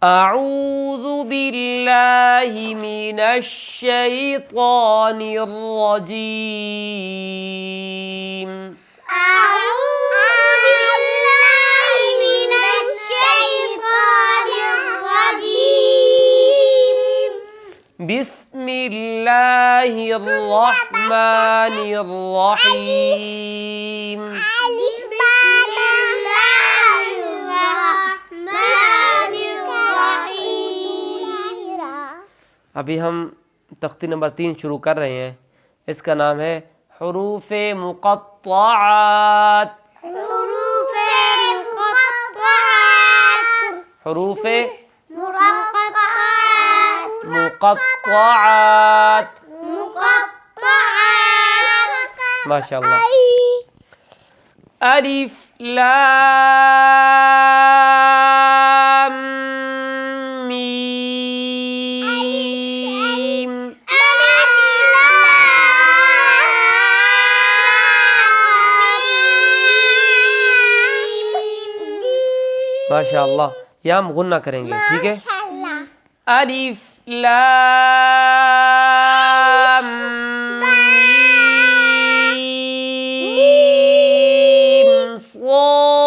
أعوذ بالله من الشيطان الرجيم أعوذ بالله من الشيطان الرجيم بسم الله الرحمن الرحيم بسم الله الرحمن الرحيم अभी हम तख्ती नंबर 3 शुरू कर रहे हैं। इसका नाम है हुरूफ़े मुक़त्तआत। हुरूफ़े मुक़त्तआत। माशाअल्लाह। अलिफ लाम मीम। माशाअल्लाह। यहाँ हम गुन्ना करेंगे, ठीक है। अलिफ लाम मीम स्वाद।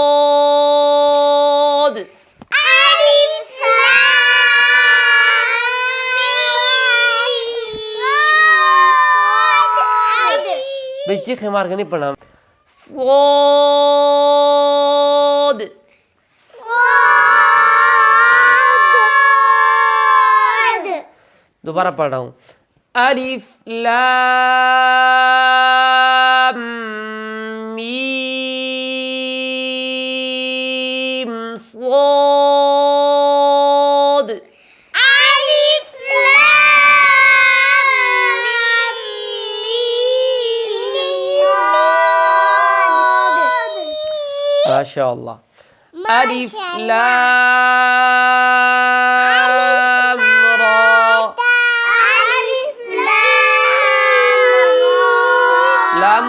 भाई चीखे मार के नहीं पढ़ना। स्वाद। दोबारा पढ़ रहा हूँ। अलिफ लाम मीम स्वाद। माशाअल्लाह। अलिफ लाम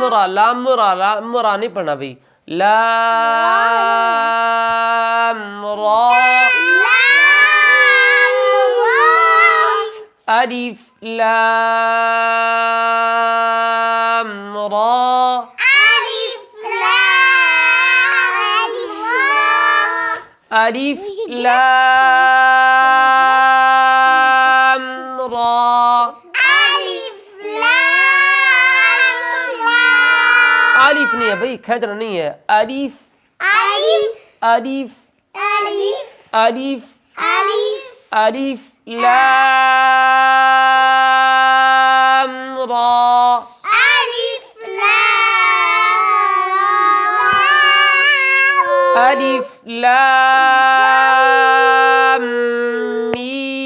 रा। लाम रा नहीं पढ़ना भाई। लाम रा। अलिफ लाम रा। अलिफ लाम रा। अलिफ नहीं है भाई, खैदरा नहीं है। अलिफ अलिफ अलिफ अलिफ लाम रा। अलिफ लाम मीम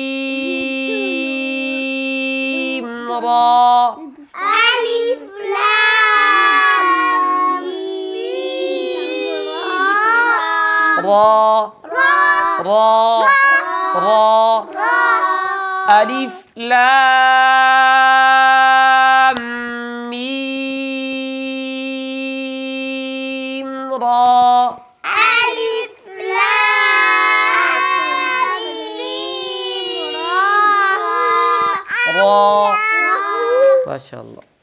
रा। अलिफ लाम मीम रा। माशाअल्लाह।